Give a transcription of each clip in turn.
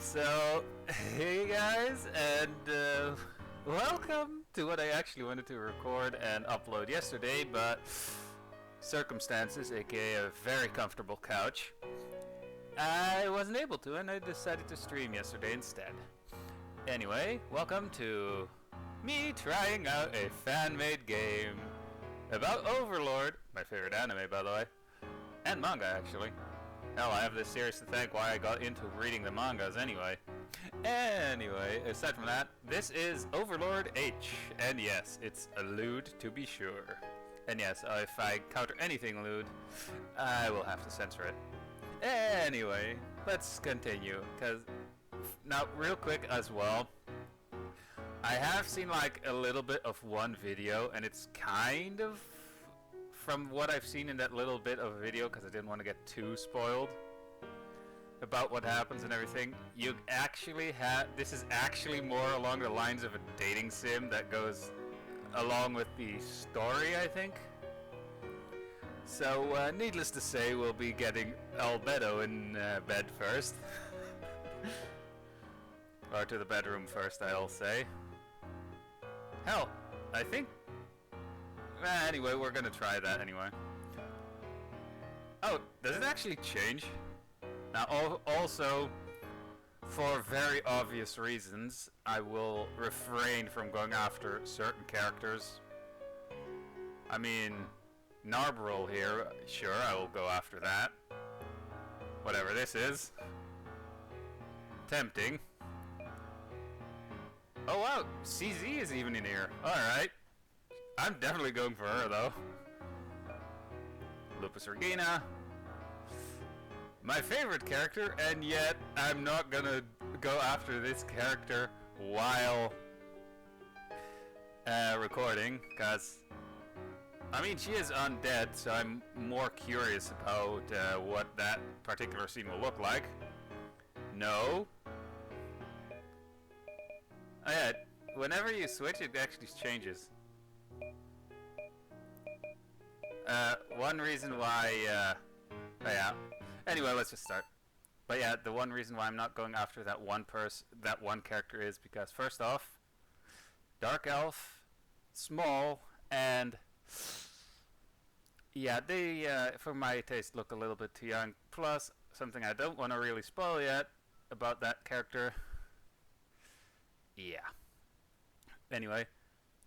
So, hey guys, and welcome to what I actually wanted to record and upload yesterday, but circumstances, aka a very comfortable couch, I wasn't able to, and I decided to stream yesterday instead. Anyway, welcome to me trying out a fan-made game about Overlord, my favorite anime by the way, and manga actually. Hell, I have this series to thank why I got into reading the mangas anyway. Anyway, aside from that, this is Overlord H, and yes, it's a lewd to be sure. And yes, if I counter anything lewd, I will have to censor it. Anyway, let's continue, because now real quick as well, I have seen like a little bit of one video, and it's kind of from what I've seen in that little bit of a video, because I didn't want to get too spoiled about what happens and everything. You actually have, this is actually more along the lines of a dating sim that goes along with the story, I think. So needless to say, we'll be getting Albedo in bed first. Or to the bedroom first, I'll say. Hell, I think anyway, we're gonna try that anyway. Oh, does it actually change? Now, also, for very obvious reasons, I will refrain from going after certain characters. I mean, Narbril here, sure, I will go after that. Whatever this is. Tempting. Oh wow, CZ is even in here. Alright. I'm definitely going for her, though. Lupus Regina. My favorite character, and yet I'm not gonna go after this character while recording, because I mean, she is undead, so I'm more curious about what that particular scene will look like. No. Oh yeah, whenever you switch, it actually changes. One reason why, oh yeah. Anyway, let's just start. But yeah, the one reason why I'm not going after that one character is because, first off, Dark Elf, small, and yeah, they, for my taste, look a little bit too young. Plus, something I don't want to really spoil yet about that character. Yeah. Anyway,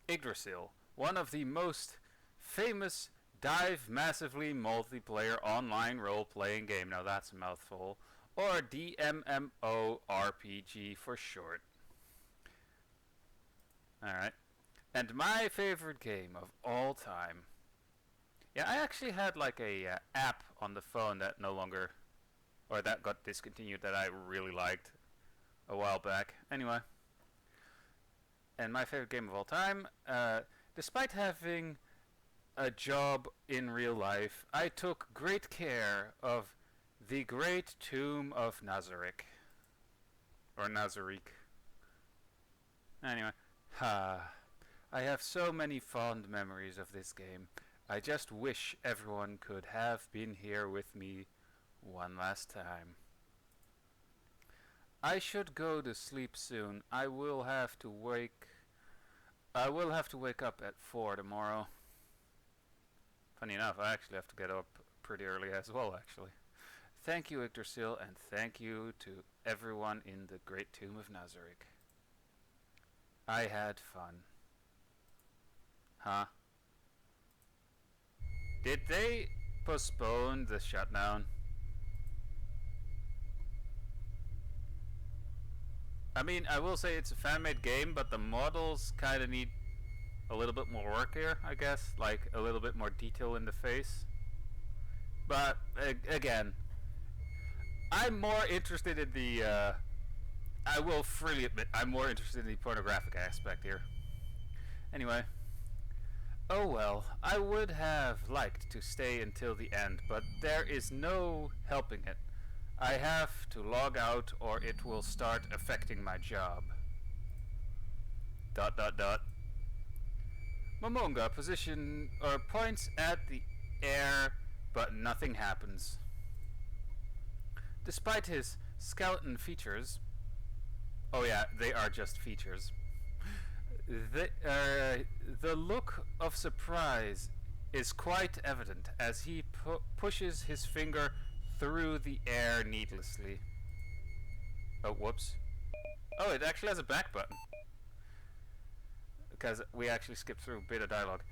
Yggdrasil, one of the most famous Dive Massively multiplayer online role-playing game. Now that's a mouthful. Or DMMORPG for short. Alright. And my favorite game of all time. Yeah, I actually had like a app on the phone that no longer, or that got discontinued, that I really liked a while back. Anyway. And my favorite game of all time, despite having a job in real life, I took great care of the great tomb of Nazarick. Or Nazarick. Anyway, I have so many fond memories of this game. I just wish everyone could have been here with me one last time. I should go to sleep soon. I will have to wake up at 4 tomorrow. Funny enough, I actually have to get up pretty early as well, actually. Thank you, Yggdrasil, and thank you to everyone in the Great Tomb of Nazarick. I had fun. Huh? Did they postpone the shutdown? I mean, I will say it's a fan-made game, but the models kind of need a little bit more work here, I guess. Like, a little bit more detail in the face. But, again, I'm more interested in the, I will freely admit, I'm more interested in the pornographic aspect here. Anyway. Oh well, I would have liked to stay until the end, but there is no helping it. I have to log out or it will start affecting my job. ... Momonga position or points at the air, but nothing happens. Despite his skeleton features, Oh yeah, they are just features. The look of surprise is quite evident as he pushes his finger through the air needlessly. Oh, whoops. Oh, it actually has a back button. Because we actually skipped through a bit of dialogue.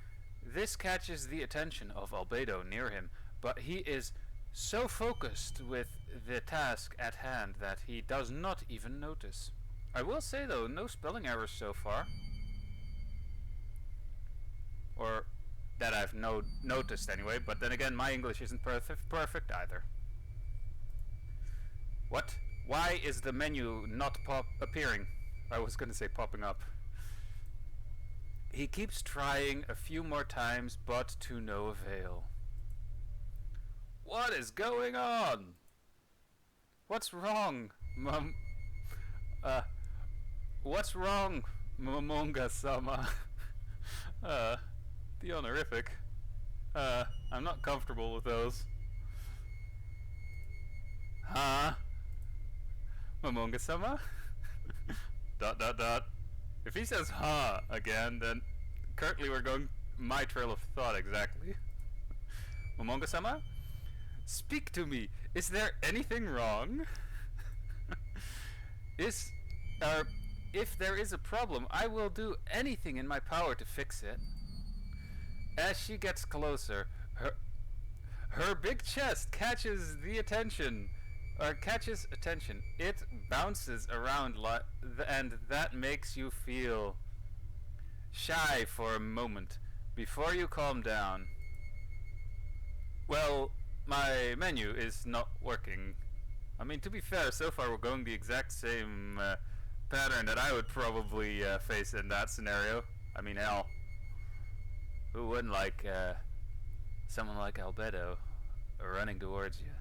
This catches the attention of Albedo near him, but he is so focused with the task at hand that he does not even notice. I will say though, no spelling errors so far. Or that I've noticed anyway, but then again, my English isn't perfect either. What? Why is the menu not appearing? I was gonna say popping up. He keeps trying a few more times, but to no avail. What is going on? What's wrong, what's wrong, Momonga-sama? The honorific. I'm not comfortable with those. Huh? Momonga-sama? ... If he says huh again, then currently we're going my trail of thought exactly. Momonga-sama? Speak to me. Is there anything wrong? If there is a problem, I will do anything in my power to fix it. As she gets closer, her big chest catches attention. It bounces around and that makes you feel shy for a moment before you calm down. Well, my menu is not working. I mean, to be fair, so far we're going the exact same pattern that I would probably face in that scenario. I mean, hell, who wouldn't like someone like Albedo running towards you,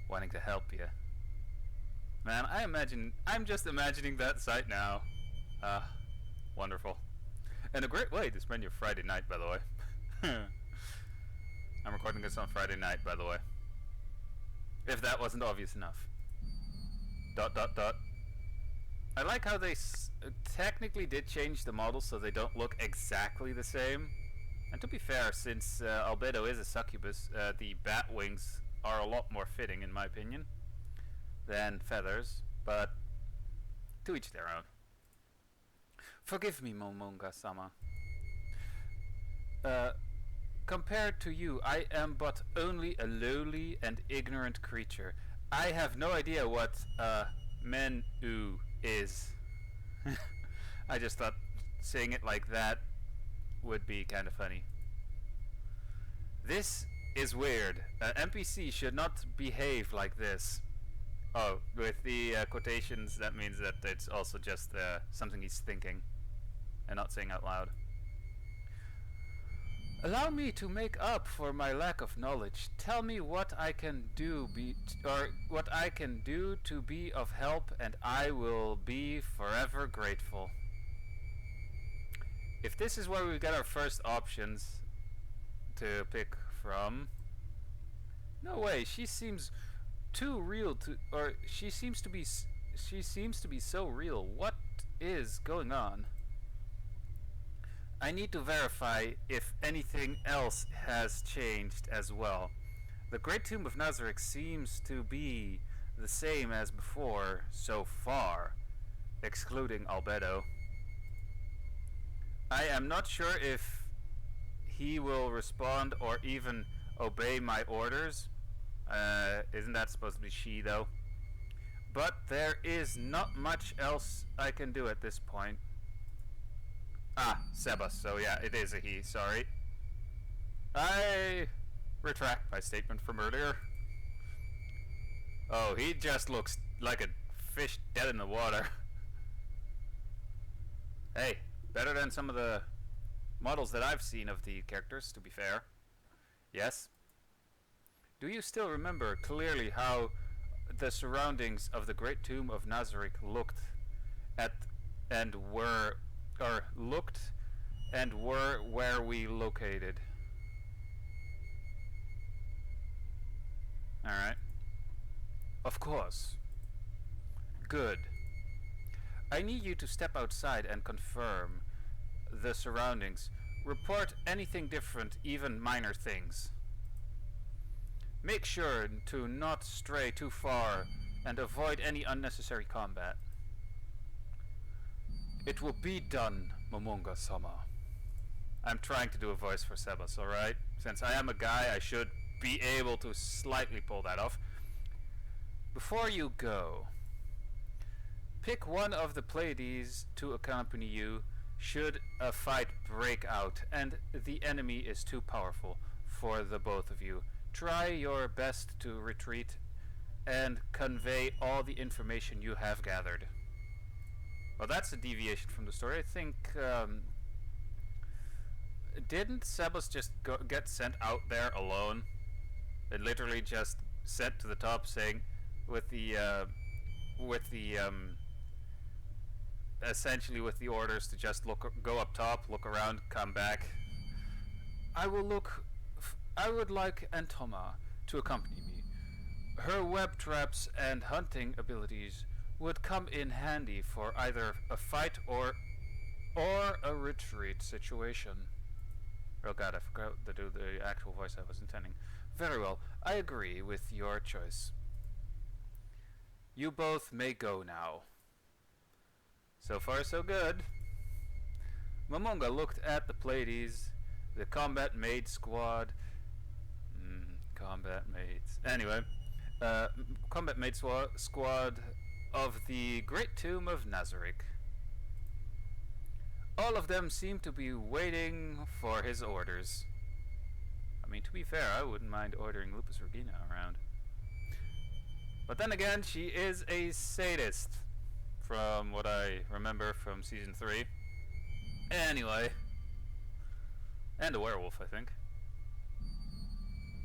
wanting to help you? Man, I'm just imagining that sight now. Wonderful. And a great way to spend your Friday night, by the way. I'm recording this on Friday night, by the way. If that wasn't obvious enough. ... I like how they technically did change the models so they don't look exactly the same. And to be fair, since Albedo is a succubus, the bat wings are a lot more fitting, in my opinion, than feathers, but to each their own. Forgive me, Momonga-sama. Compared to you, I am but only a lowly and ignorant creature. I have no idea what menu is. I just thought saying it like that would be kind of funny. This is weird. NPC should not behave like this. Oh, with the quotations, that means that it's also just something he's thinking and not saying out loud. Allow me to make up for my lack of knowledge. Tell me what I can do to be of help, and I will be forever grateful. If this is where we get our first options to pick from, no way. She seems too real to, or she seems to be so real. What is going on? I need to verify if anything else has changed as well. The Great Tomb of Nazarick seems to be the same as before so far, excluding Albedo. I am not sure if he will respond or even obey my orders. Isn't that supposed to be she, though? But there is not much else I can do at this point. Ah, Seba, so yeah, it is a he, sorry. I retract my statement from earlier. Oh, he just looks like a fish dead in the water. Hey, better than some of the models that I've seen of the characters, to be fair. Yes? Do you still remember clearly how the surroundings of the Great Tomb of Nazarick looked and were where we located? Alright. Of course. Good. I need you to step outside and confirm the surroundings. Report anything different, even minor things. Make sure to not stray too far and avoid any unnecessary combat. It will be done, Momonga-sama. I'm trying to do a voice for Sebas, alright? Since I am a guy, I should be able to slightly pull that off. Before you go, pick one of the Pleiades to accompany you should a fight break out and the enemy is too powerful for the both of you. Try your best to retreat and convey all the information you have gathered. Well, that's a deviation from the story. I think, didn't Sebas just get sent out there alone? It literally just sent to the top saying, essentially with the orders to just go up top, look around, come back. I would like Antoma to accompany me. Her web traps and hunting abilities would come in handy for either a fight or a retreat situation. Oh god, I forgot to do the actual voice I was intending. Very well, I agree with your choice. You both may go now. So far so good. Momonga looked at the Pleiades, the combat maid squad. Combat maids. Anyway, combat maid squad of the Great Tomb of Nazarick. All of them seem to be waiting for his orders. I mean, to be fair, I wouldn't mind ordering Lupus Regina around. But then again, she is a sadist, from what I remember from Season 3. Anyway. And a werewolf, I think.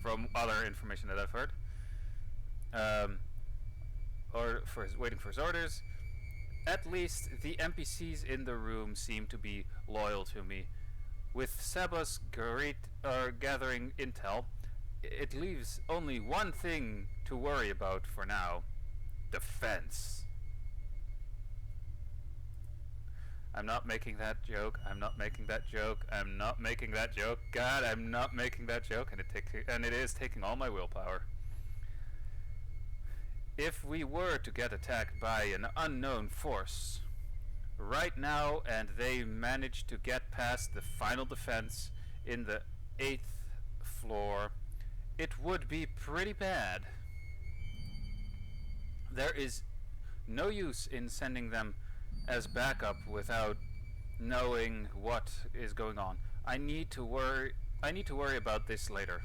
From other information that I've heard. Waiting for his orders. At least the NPCs in the room seem to be loyal to me. With Sebas gathering intel, it leaves only one thing to worry about for now. Defense. I'm not making that joke. I'm not making that joke. I'm not making that joke. God, I'm not making that joke, and it is taking all my willpower. If we were to get attacked by an unknown force right now, and they manage to get past the final defense in the 8th floor, it would be pretty bad. There is no use in sending them as backup without knowing what is going on. I need to worry about this later.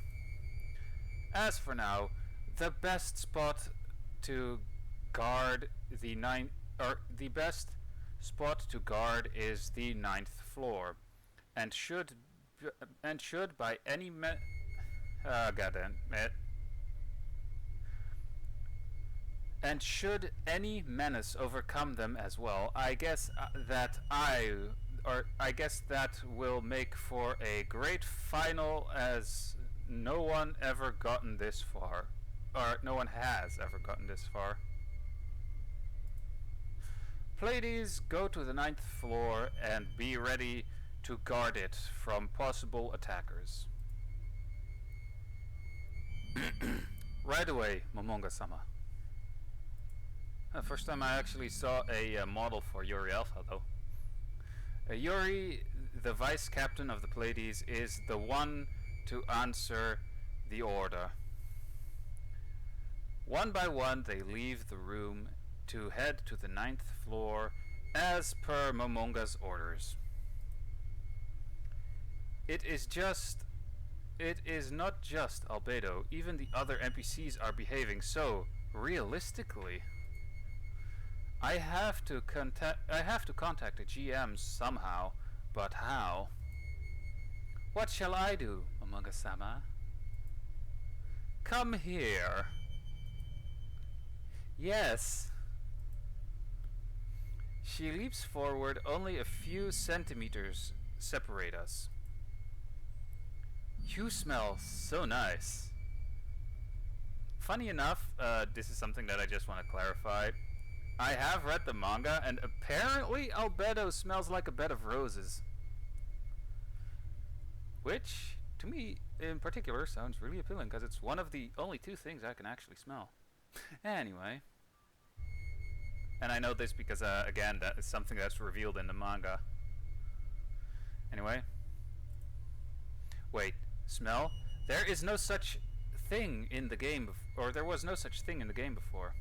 As for now, the best spot to guard the best spot to guard is the 9th floor, and should by any and should any menace overcome them as well, I guess that will make for a great final, as no one ever gotten this far. Or no one has ever gotten this far. Pleiades, go to the 9th floor and be ready to guard it from possible attackers. Right away, Momonga-sama. First time I actually saw a model for Yuri Alpha, though. Yuri, the vice captain of the Pleiades, is the one to answer the order. One by one, they leave the room to head to the 9th floor as per Momonga's orders. It is not just Albedo, even the other NPCs are behaving so realistically. I have to contact the GM somehow, but how? What shall I do, Momonga-sama? Come here. Yes. She leaps forward. Only a few centimeters separate us. You smell so nice. Funny enough, this is something that I just want to clarify. I have read the manga, and apparently Albedo smells like a bed of roses. Which, to me in particular, sounds really appealing, because it's one of the only two things I can actually smell. Anyway. And I know this because, again, that is something that's revealed in the manga. Anyway. Wait, smell? There is no such thing in the game, or there was no such thing in the game before.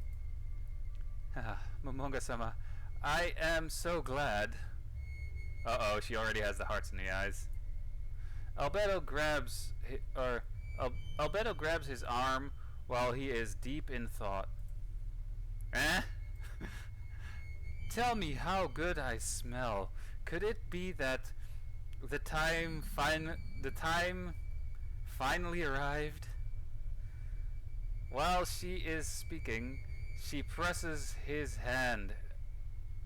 Momonga-sama, I am so glad. Uh-oh, she already has the hearts in the eyes. Albedo grabs his arm while he is deep in thought. Eh? Tell me how good I smell. Could it be that the time finally arrived? While she is speaking, she presses his hand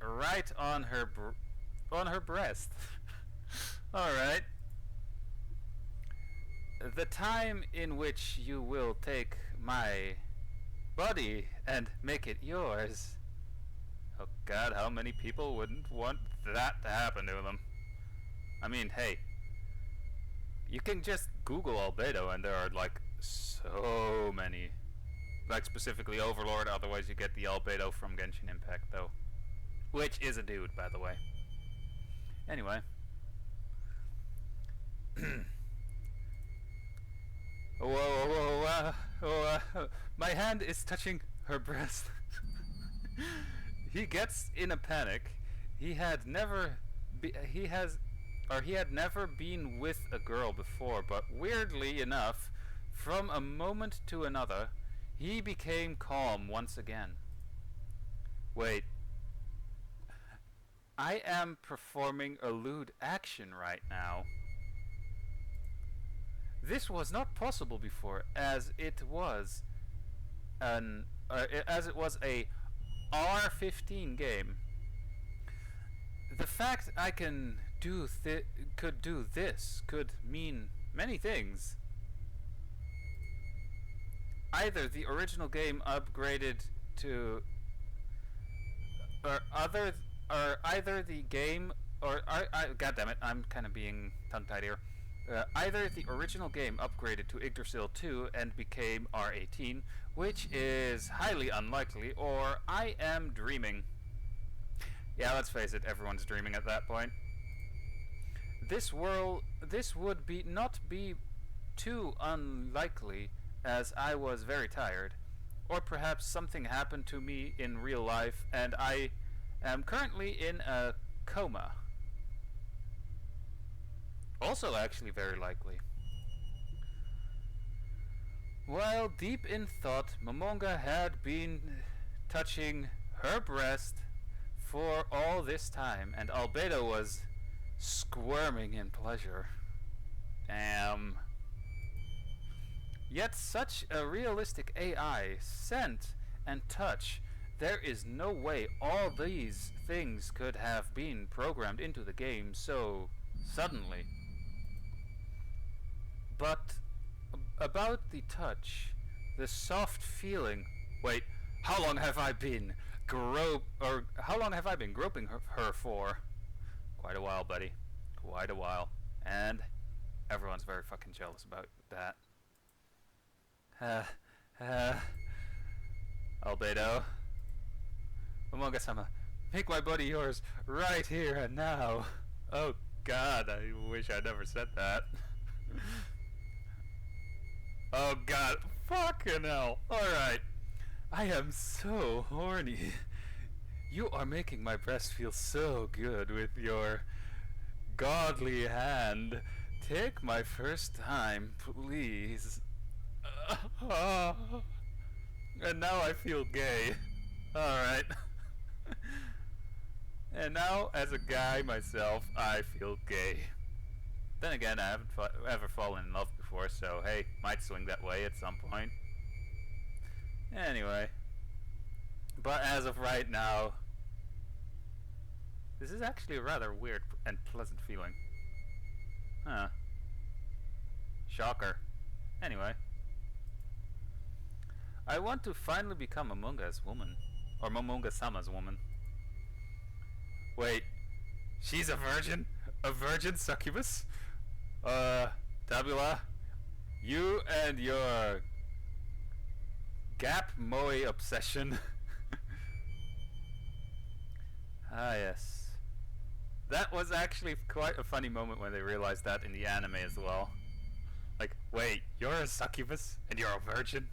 right on her breast. All right. The time in which you will take my body and make it yours. Oh God, how many people wouldn't want that to happen to them? I mean, hey, you can just Google Albedo and there are like so many. Like specifically Overlord, otherwise you get the Albedo from Genshin Impact though. Which is a dude, by the way. Anyway. My hand is touching her breast. He gets in a panic. He had never been with a girl before, but weirdly enough, from a moment to another, he became calm once again. Wait. I am performing a lewd action right now. This was not possible before, as it was a R15 game. The fact I could do this could mean many things. Either the original game upgraded to, either the game, goddammit, I'm kind of being tongue-tied here. Either the original game upgraded to Yggdrasil 2 and became R18, which is highly unlikely, or I am dreaming. Yeah, let's face it, everyone's dreaming at that point. This would not be too unlikely, as I was very tired. Or perhaps something happened to me in real life, and I am currently in a coma. Also actually very likely. While deep in thought, Momonga had been touching her breast for all this time, and Albedo was squirming in pleasure. Damn. Yet such a realistic AI, scent and touch, there is no way all these things could have been programmed into the game so suddenly. But about the touch, the soft feeling. Wait, how long have I been groping her for? Quite a while, buddy. Quite a while. And everyone's very fucking jealous about that. Albedo. Momonga-sama, make my body yours right here and now. Oh God, I wish I never said that. Oh God, fucking hell. Alright. I am so horny. You are making my breast feel so good with your godly hand. Take my first time, please. And now I feel gay. Alright. And now, as a guy myself, I feel gay. Then again, I haven't ever fallen in love before, so hey, might swing that way at some point. Anyway. But as of right now, this is actually a rather weird and pleasant feeling. Huh. Shocker. Anyway. I want to finally become Among Us woman. Or Momonga-sama's woman. Wait, she's a virgin? A virgin succubus? Tabula, you and your gap moe obsession. Ah, yes. That was actually quite a funny moment when they realized that in the anime as well. Like, wait, you're a succubus and you're a virgin?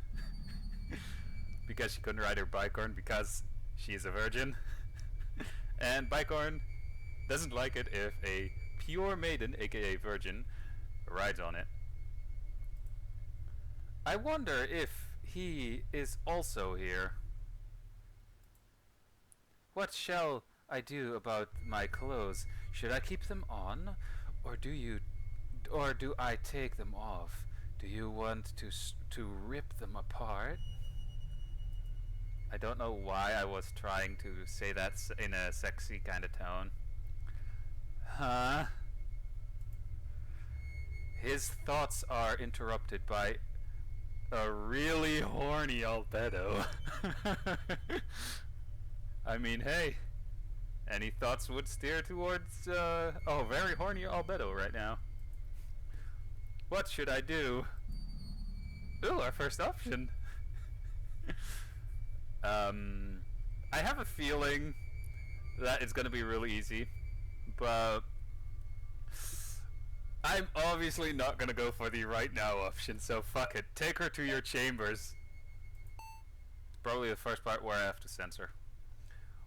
Because she couldn't ride her bicorn because she's a virgin. And bicorn doesn't like it if a pure maiden, aka virgin, rides on it. I wonder if he is also here. What shall I do about my clothes? Should I keep them on, or do I take them off? Do you want to rip them apart? I don't know why I was trying to say that in a sexy kind of tone. Huh? His thoughts are interrupted by a really horny albedo. I mean, hey, any thoughts would steer towards, very horny albedo right now. What should I do? Ooh, our first option. I have a feeling that it's gonna be really easy, but I'm obviously not gonna go for the right now option, so fuck it. Take her to your chambers. Probably the first part where I have to censor.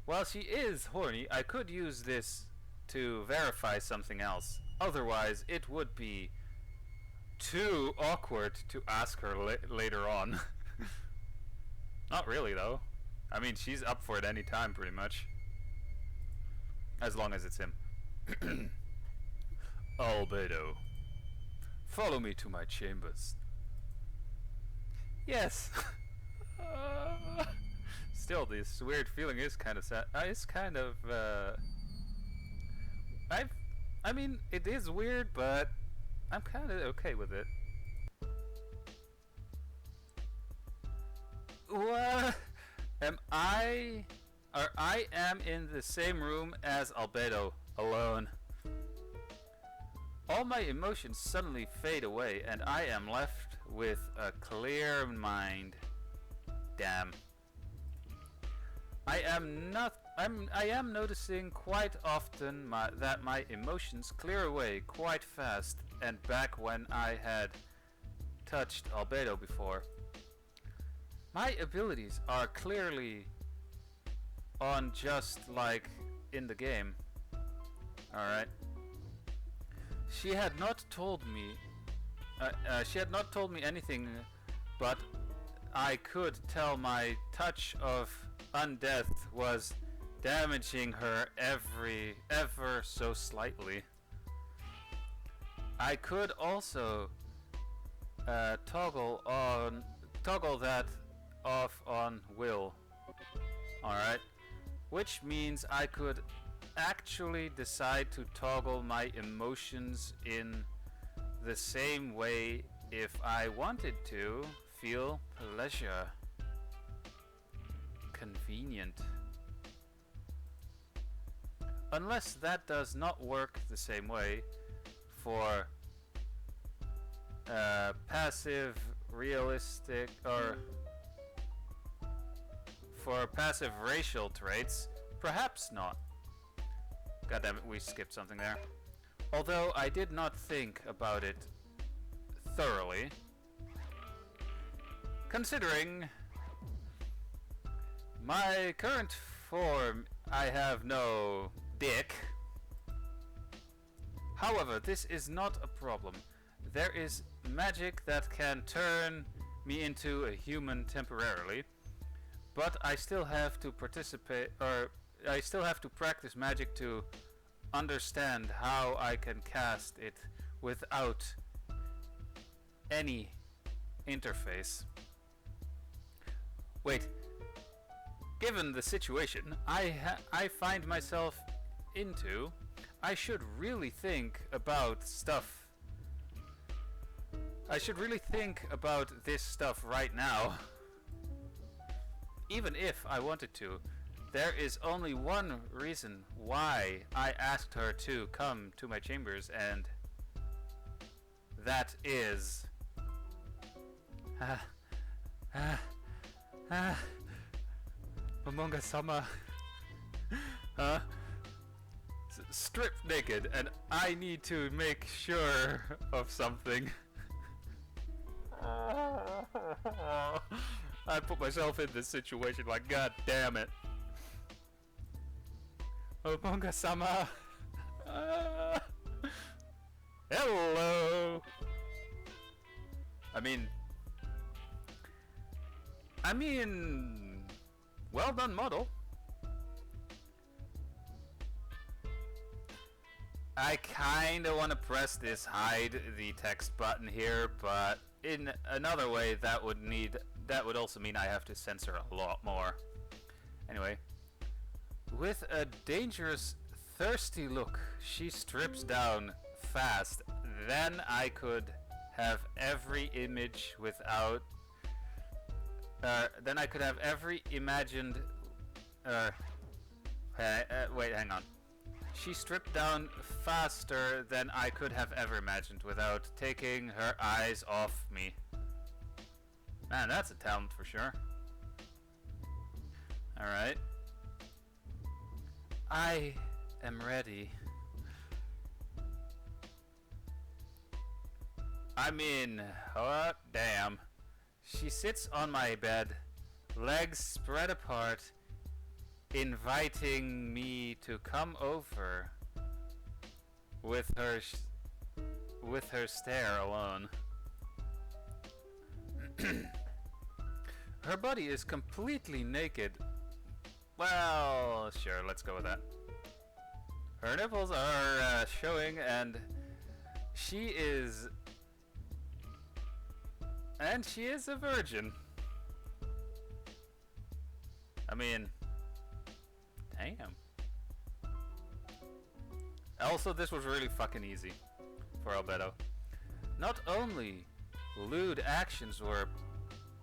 While she is horny, I could use this to verify something else. Otherwise, it would be too awkward to ask her later on. Not really, though. I mean, she's up for it any time, pretty much. As long as it's him. Albedo, follow me to my chambers. Yes. Still, this weird feeling is kind of sad. It's kind of, I mean, it is weird, but I'm kind of okay with it. What? I am in the same room as Albedo, alone. All my emotions suddenly fade away, and I am left with a clear mind. Damn. I am noticing quite often that my emotions clear away quite fast, and back when I had touched Albedo before. My abilities are clearly on, just like in the game. Alright. She had not told me anything, but I could tell my touch of undeath was damaging her ever so slightly. I could also toggle that off on will. Alright. Which means I could actually decide to toggle my emotions in the same way if I wanted to feel pleasure. Convenient. Unless that does not work the same way for passive realistic or for passive racial traits, perhaps not. God damn it, we skipped something there. Although I did not think about it thoroughly, considering my current form, I have no dick. However, this is not a problem. There is magic that can turn me into a human temporarily, but I still have to I still have to practice magic to understand how I can cast it without any interface. Wait, given the situation I find myself into, I should really think about stuff. I should really think about this stuff right now. Even if I wanted to, there is only one reason why I asked her to come to my chambers, and that is... Momonga-sama stripped naked, and I need to make sure of something. I put myself in this situation, like, god damn it. Momonga-sama. Hello. I mean, well done model. I kinda want to press this hide the text button here, but in another way that would also mean I have to censor a lot more. Anyway, with a dangerous, thirsty look, she strips down fast. Then I could have every image without. Then I could have every imagined. Wait, hang on. She stripped down faster than I could have ever imagined without taking her eyes off me. Man, that's a talent for sure. Alright. I am ready. I mean, oh damn. She sits on my bed, legs spread apart, inviting me to come over with her stare alone. Her body is completely naked. Well, sure, let's go with that. Her nipples are showing, and she is a virgin. I mean, damn. Also, this was really fucking easy for Albedo. Not only lewd actions were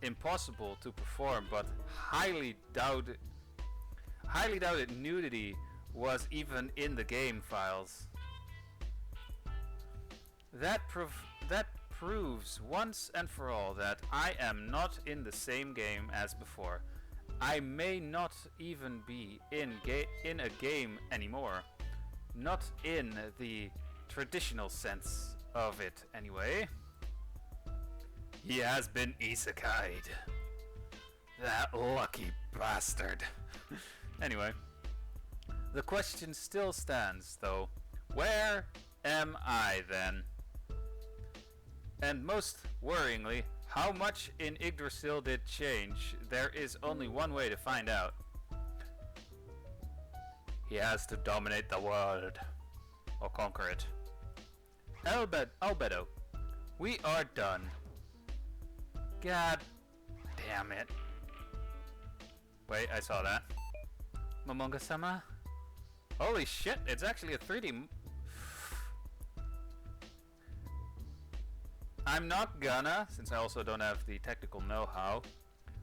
impossible to perform, but highly doubted nudity was even in the game files. That proves once and for all that I am not in the same game as before. I may not even be in a game anymore. Not in the traditional sense of it, anyway. He has been isekai'd. That lucky bastard. Anyway. The question still stands, though. Where am I, then? And most worryingly, how much in Yggdrasil did change? There is only one way to find out. He has to dominate the world. Or conquer it. Albedo, we are done. God damn it. Wait, I saw that. Momonga-sama? Holy shit, it's actually a 3D... I'm not gonna, since I also don't have the technical know-how,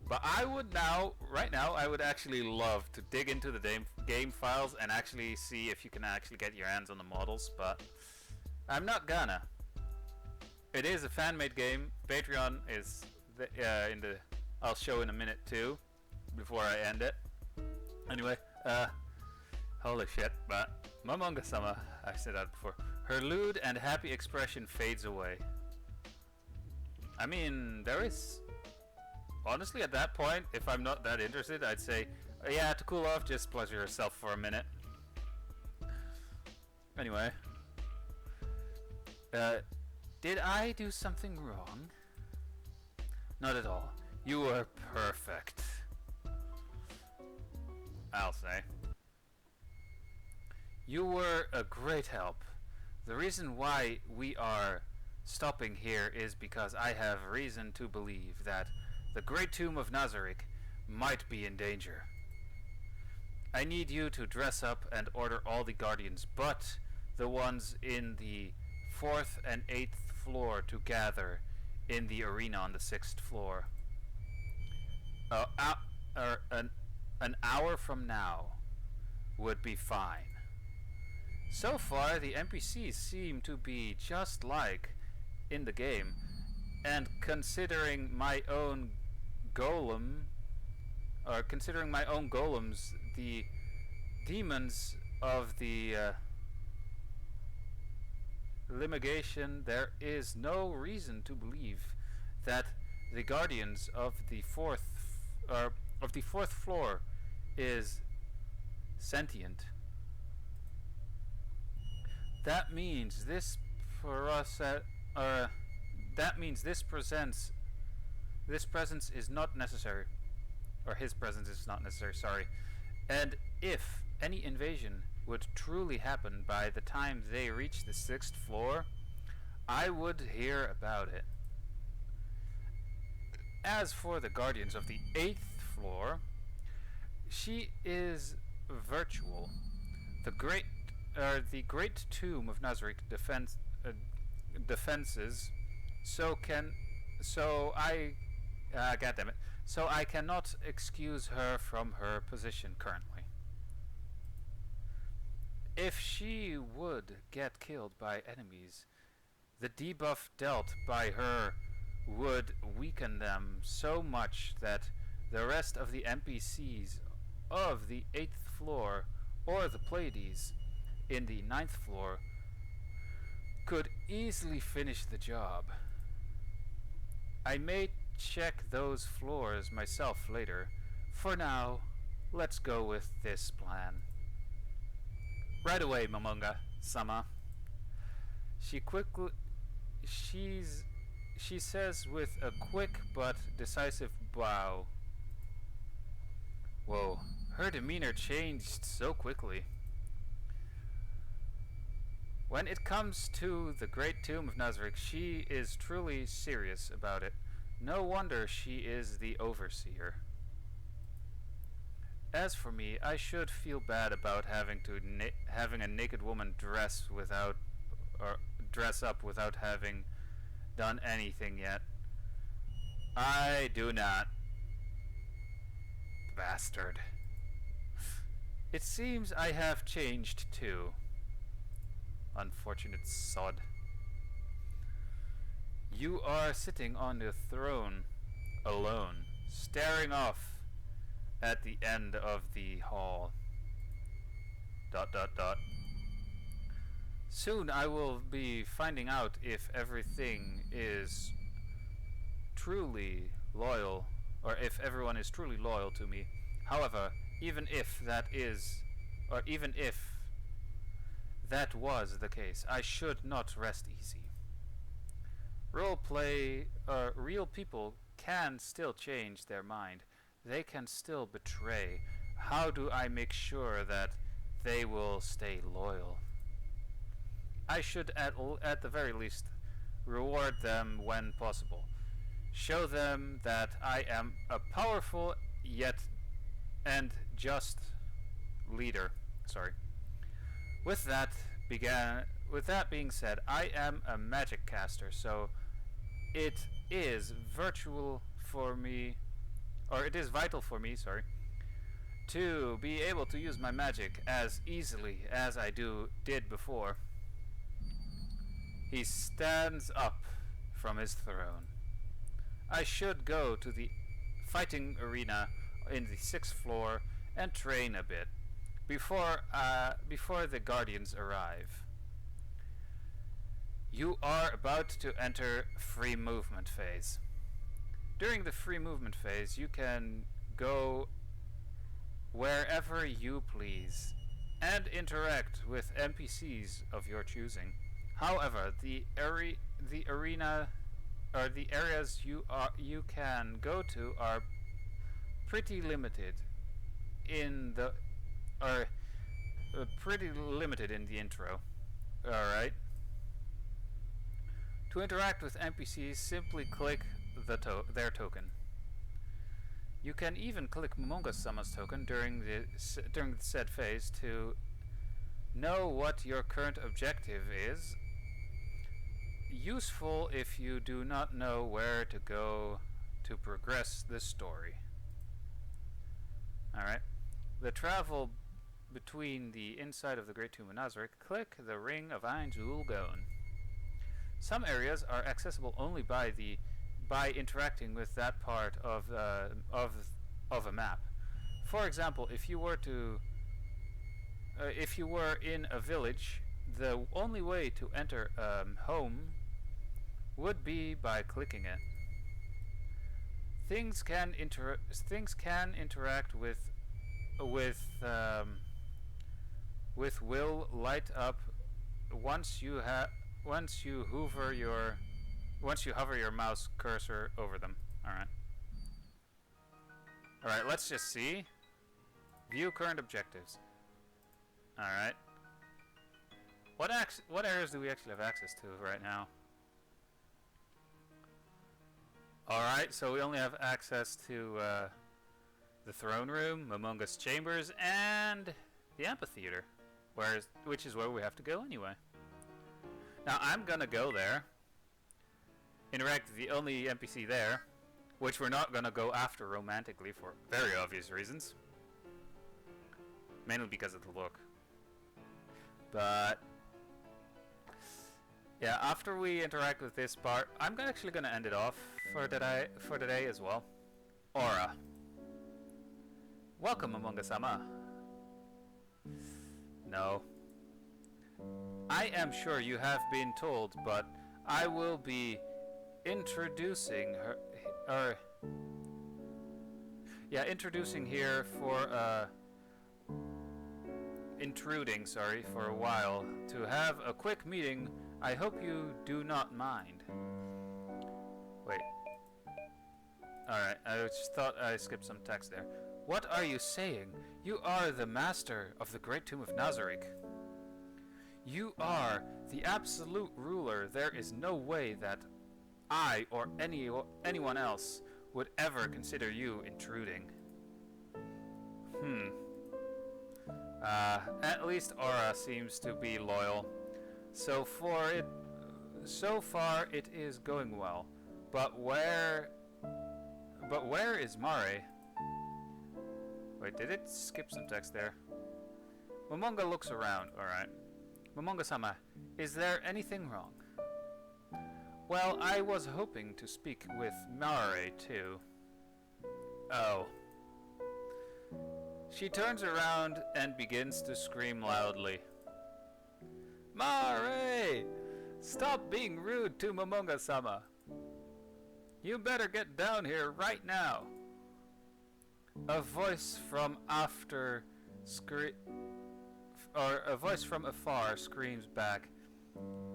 but I would now, right now, I would actually love to dig into the game files and actually see if you can actually get your hands on the models, but I'm not gonna. It is a fan-made game. Patreon is I'll show in a minute too, before I end it. Anyway, holy shit, but Momonga-sama, I said that before. Her lewd and happy expression fades away. I mean, there is... Honestly, at that point, if I'm not that interested, I'd say, yeah, to cool off, just pleasure yourself for a minute. Anyway. Did I do something wrong? Not at all. You were perfect. I'll say. You were a great help. The reason why we are stopping here is because I have reason to believe that the great tomb of Nazarick might be in danger. I need you to dress up and order all the guardians, but the ones in the 4th and 8th floor to gather in the arena on the 6th floor. an hour from now would be fine. So far, the NPCs seem to be just like in the game, and considering my own golem, or considering my own golems, the demons of the limigation, there is no reason to believe that the guardians of the fourth floor is sentient. That means this process, that means this presence is not necessary, or his presence is not necessary. Sorry, and if any invasion would truly happen by the time they reach the 6th floor, I would hear about it. As for the guardians of the 8th floor, she is virtual. The great tomb of Nazarick defenses. So I cannot excuse her from her position currently. If she would get killed by enemies, the debuff dealt by her would weaken them so much that the rest of the NPCs of the 8th floor or the Pleiades in the 9th floor could easily finish the job. I may check those floors myself later. For now, let's go with this plan. Right away, Momonga-sama. She says with a quick but decisive bow. Whoa, her demeanor changed so quickly. When it comes to the Great Tomb of Nazarick, she is truly serious about it. No wonder she is the overseer. As for me, I should feel bad about having a naked woman dress up without having done anything yet. I do not. Bastard. It seems I have changed too. Unfortunate sod. You are sitting on the throne, alone, staring off at the end of the hall. ... Soon I will be finding out if everything is truly loyal, or if everyone is truly loyal to me. However, even if that was the case, I should not rest easy. Real people can still change their mind. They can still betray. How do I make sure that they will stay loyal? I should at the very least reward them when possible. Show them that I am a powerful yet and just leader. Sorry. With that being said, I am a magic caster, so it is vital for me, to be able to use my magic as easily as I did before. He stands up from his throne. I should go to the fighting arena in the 6th floor and train a bit before the guardians arrive. You are about to enter free movement phase. During the free movement phase, you can go wherever you please and interact with NPCs of your choosing. However, the arena or the areas you can go to are pretty limited in the intro. Alright. To interact with NPCs, simply click their token. You can even click Momonga-sama's token during the said phase to know what your current objective is. Useful if you do not know where to go to progress the story. Alright. The travel between the inside of the Great Tomb of Nazarick, click the Ring of Ein Zulgon. Some areas are accessible only by interacting with that part of a map. For example, if you were in a village, the only way to enter home would be by clicking it. Things can interact with will light up once you hover your mouse cursor over them. Alright, let's just see. View current objectives. Alright. What areas do we actually have access to right now? Alright, so we only have access to the throne room, Among Us chambers, and the amphitheater, which is where we have to go anyway. Now I'm gonna go there, interact with the only NPC there, which we're not gonna go after romantically for very obvious reasons, mainly because of the look. But yeah, after we interact with this part, I'm actually gonna end it off for today as well. Aura. Welcome, Among Us-sama. No. I am sure you have been told, but I will be introducing intruding here for intruding, sorry, for a while to have a quick meeting. I hope you do not mind. Wait. Alright, I just thought I skipped some text there. What are you saying? You are the master of the Great Tomb of Nazarick. You are the absolute ruler. There is no way that I or anyone else would ever consider you intruding. At least Aura seems to be loyal. So far it is going well. But where is Mare? Wait, did it skip some text there? Momonga looks around. Alright. Momonga-sama, is there anything wrong? Well, I was hoping to speak with Mare too. Oh. She turns around and begins to scream loudly. Mare! Stop being rude to Momonga-sama. You better get down here right now. A voice from afar screams back,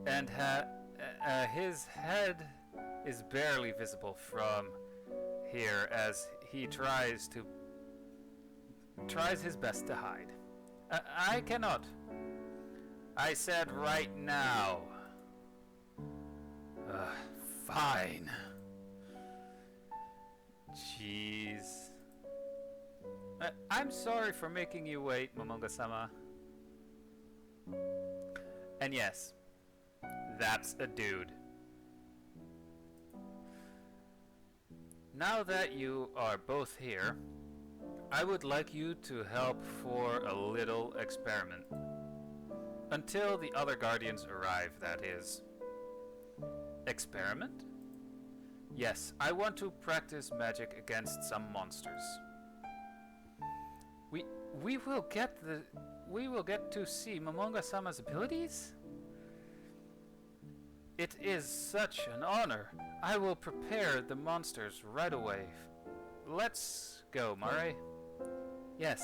and his head is barely visible from here as he tries his best to hide. I cannot. I said right now. Fine. Jeez. I'm sorry for making you wait, Momonga-sama. And yes, that's a dude. Now that you are both here, I would like you to help for a little experiment. Until the other guardians arrive, that is. Experiment? Yes, I want to practice magic against some monsters. We will get to see Momonga-sama's abilities? It is such an honor. I will prepare the monsters right away. Let's go, Mare. Yes.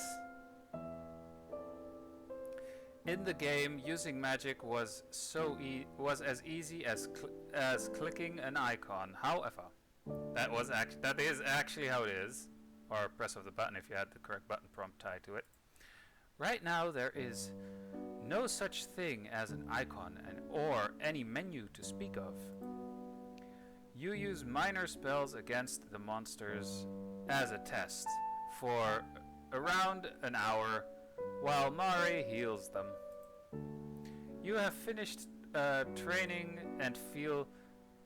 In the game, using magic was as easy as clicking an icon. However, that is actually how it is. Or press of the button if you had the correct button prompt tied to it. Right now, there is no such thing as an icon or any menu to speak of. You use minor spells against the monsters as a test for around an hour while Mare heals them. You have finished training and feel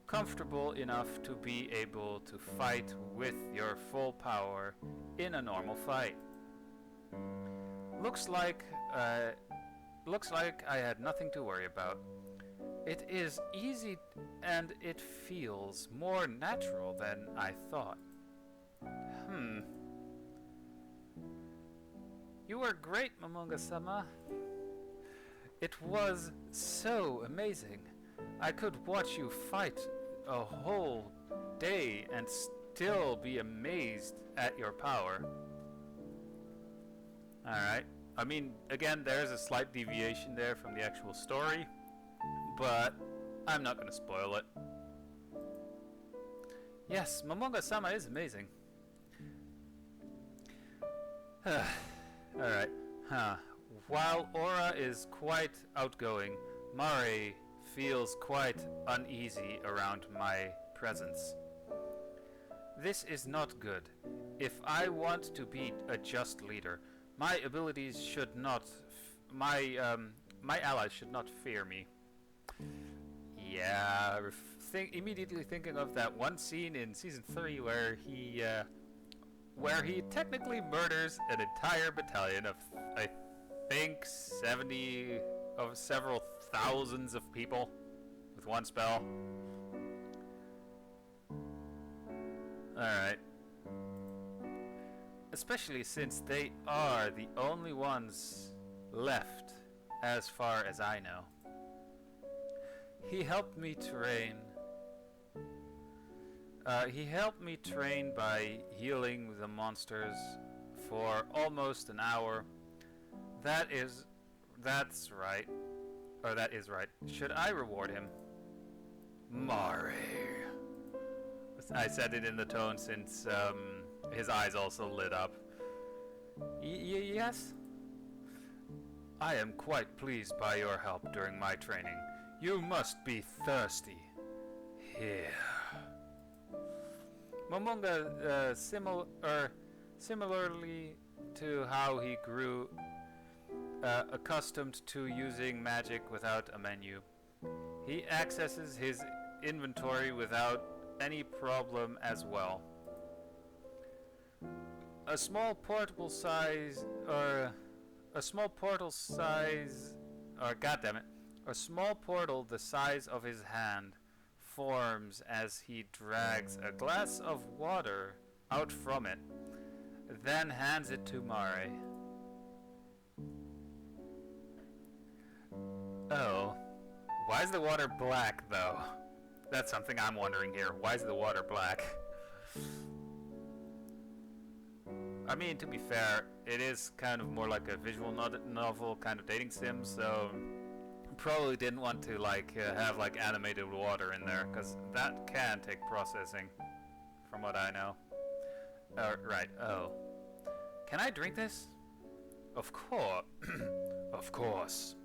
comfortable enough to be able to fight with your full power in a normal fight. Looks like, uh, looks like I had nothing to worry about. It is easy and it feels more natural than I thought. You were great, Momonga-sama. It was so amazing. I could watch you fight a whole day and still be amazed at your power. Alright. I mean, again, there's a slight deviation there from the actual story, but I'm not going to spoil it. Yes, Momonga-sama is amazing. Alright. While Aura is quite outgoing, Mare feels quite uneasy around my presence. This is not good. If I want to be a just leader, my abilities should not... my allies should not fear me. Yeah, immediately thinking of that one scene in Season 3 where he technically murders an entire battalion of, I think, 70 of several thousands of people with one spell. Alright. Especially since they are the only ones left, as far as I know. He helped me train. He helped me train by healing the monsters for almost an hour. That's right. Or that is right. Should I reward him? Mare. I said it in the tone since his eyes also lit up. Yes? I am quite pleased by your help during my training. You must be thirsty. Here. Momonga, similarly to how he grew accustomed to using magic without a menu, he accesses his inventory without any problem as well. A small portal size the size of his hand forms as he drags a glass of water out from it, then hands it to Mare. Oh, why is the water black though? That's something I'm wondering here. Why is the water black? I mean, to be fair, it is kind of more like a visual novel kind of dating sim, so probably didn't want to have like animated water in there, because that can take processing, from what I know. Right. Oh, can I drink this? Of course. Of course.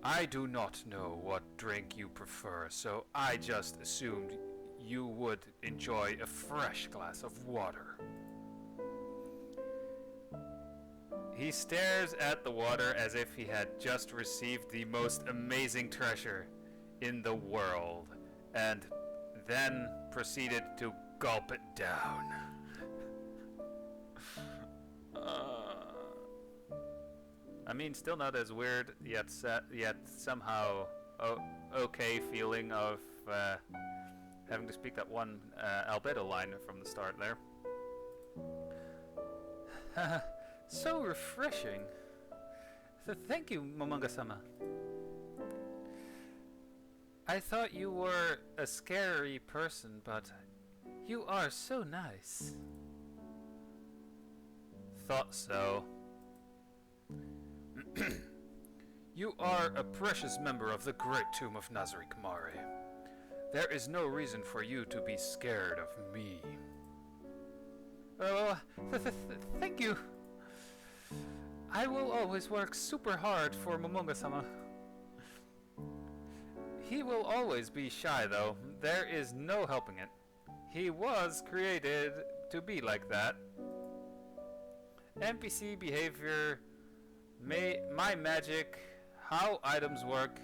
I do not know what drink you prefer, so I just assumed you would enjoy a fresh glass of water. He stares at the water as if he had just received the most amazing treasure in the world, and then proceeded to gulp it down. I mean, still not as weird, yet somehow okay feeling of having to speak that one albedo line from the start there. So refreshing. Thank you, Momonga-sama. I thought you were a scary person, but you are so nice. Thought so. You are a precious member of the great tomb of Nazarick Mare. There is no reason for you to be scared of me. Oh, thank you. I will always work super hard for Momonga-sama. He will always be shy, though. There is no helping it. He was created to be like that. NPC behavior, my magic, how items work.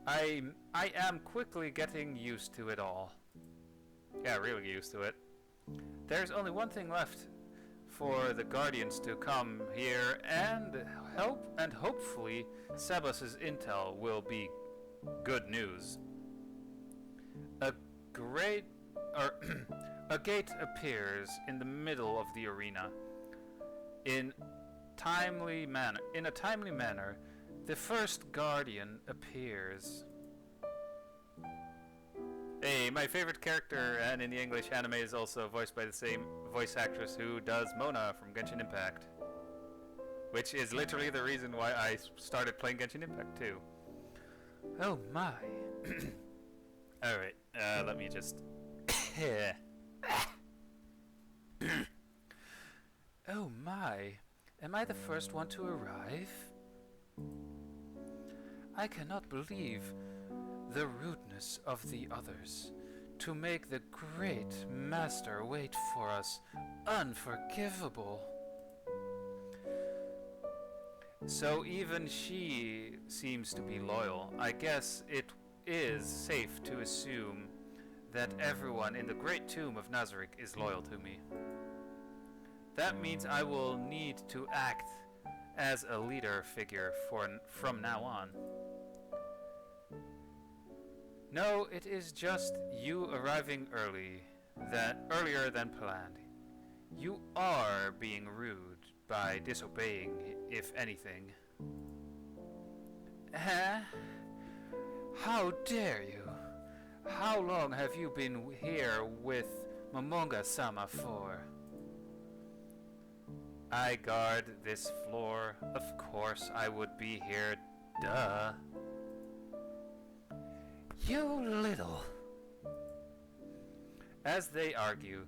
I am quickly getting used to it all. Yeah, really used to it. There's only one thing left for the Guardians to come here and hopefully Sebas's intel will be good news. A great or a gate appears in the middle of the arena. In a timely manner, the first Guardian appears. Hey, my favorite character, and in the English anime, is also voiced by the same voice actress who does Mona from Genshin Impact. Which is literally the reason why I started playing Genshin Impact too. Oh my. Alright, let me just... Oh my. Am I the first one to arrive? I cannot believe the rudeness of the others. To make the great master wait for us. Unforgivable. So even she seems to be loyal. I guess it is safe to assume that everyone in the Great Tomb of Nazarick is loyal to me. That means I will need to act as a leader figure from now on. No, it is just you arriving earlier than planned. You are being rude by disobeying, if anything. Huh? How dare you? How long have you been here with Momonga-sama for? I guard this floor. Of course I would be here. Duh. You little... As they argue,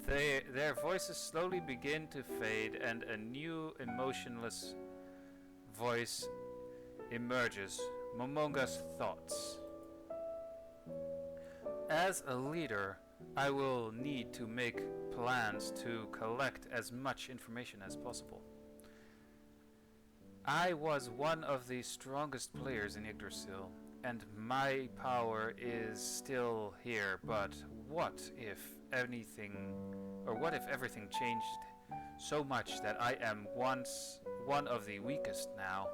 their voices slowly begin to fade and a new emotionless voice emerges. Momonga's thoughts. As a leader, I will need to make plans to collect as much information as possible. I was one of the strongest players in Yggdrasil, and my power is still here, but what if everything changed so much that I am once one of the weakest now?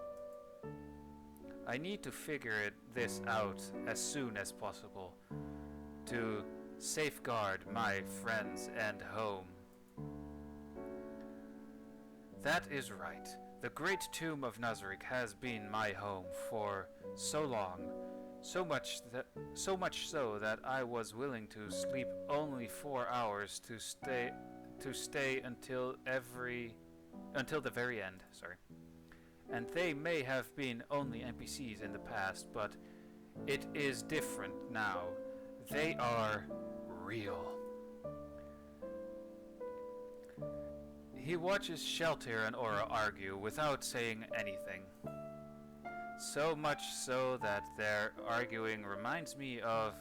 I need to figure this out as soon as possible to safeguard my friends and home. That is right. The Great Tomb of Nazarick has been my home for so long, so much so that I was willing to sleep only 4 hours to stay until the very end. Sorry. And they may have been only NPCs in the past, but it is different now. They are real. He watches Sheltir and Aura argue without saying anything. So much so that their arguing reminds me of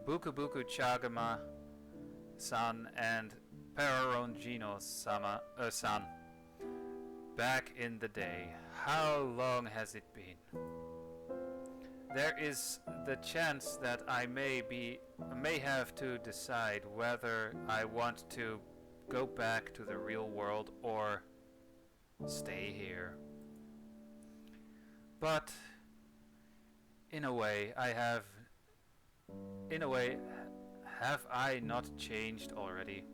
Buku Buku Chagama-san and Pararongino-san back in the day. How long has it been? There is the chance that I may have to decide whether I want to go back to the real world or stay here. But in a way, have I not changed already?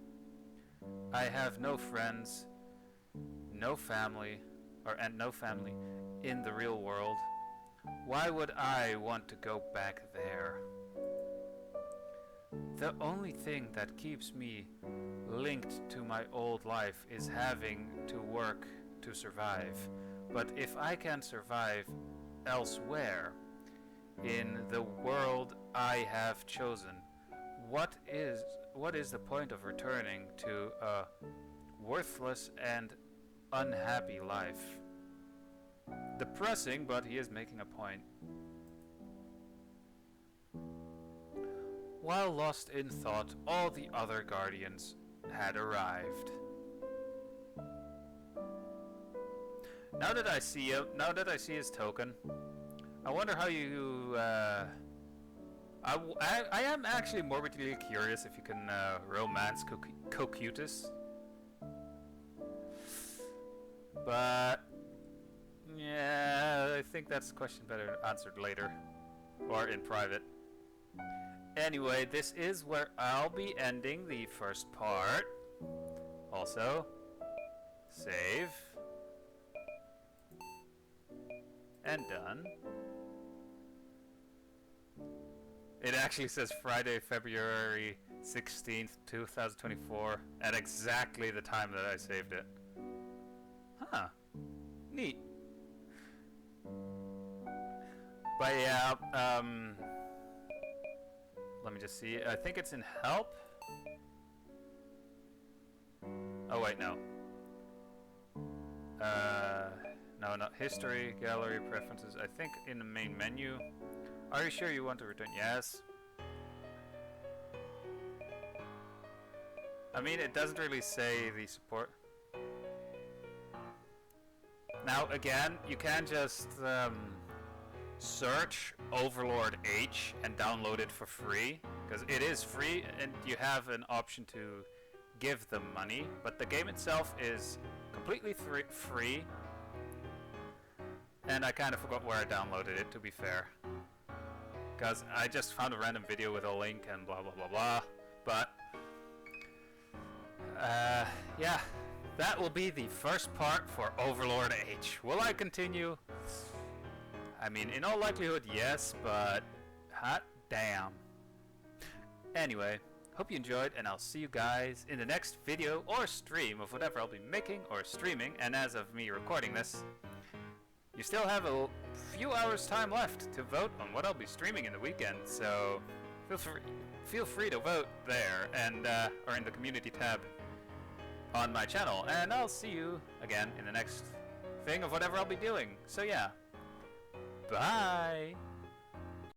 I have no friends, no family in the real world. Why would I want to go back there? The only thing that keeps me linked to my old life is having to work to survive. But if I can survive elsewhere, in the world I have chosen, what is the point of returning to a worthless and unhappy life? Depressing, but he is making a point. While lost in thought, all the other guardians had arrived. Now that I see his token, I wonder how you. I am actually morbidly curious if you can romance Cocutus. But yeah, I think that's a question better answered later or in private. Anyway, this is where I'll be ending the first part. Also, save. And done. It actually says Friday, February 16th, 2024, at exactly the time that I saved it. Huh. Neat. But yeah, let me just see. I think it's in help. Oh wait, no. No, not history, gallery, preferences. I think in the main menu. Are you sure you want to return? Yes. I mean, it doesn't really say the support. Now, again, you can just search Overlord H and download it for free, because it is free, and you have an option to give them money, but the game itself is completely free, and I kind of forgot where I downloaded it, to be fair, because I just found a random video with a link and blah blah blah blah. But yeah, that will be the first part for Overlord H. Will I continue? I mean, in all likelihood, yes, but hot damn. Anyway, hope you enjoyed, and I'll see you guys in the next video or stream of whatever I'll be making or streaming. And as of me recording this, you still have a few hours time left to vote on what I'll be streaming in the weekend, so feel free to vote there, and or in the community tab on my channel, and I'll see you again in the next thing of whatever I'll be doing. So yeah, bye!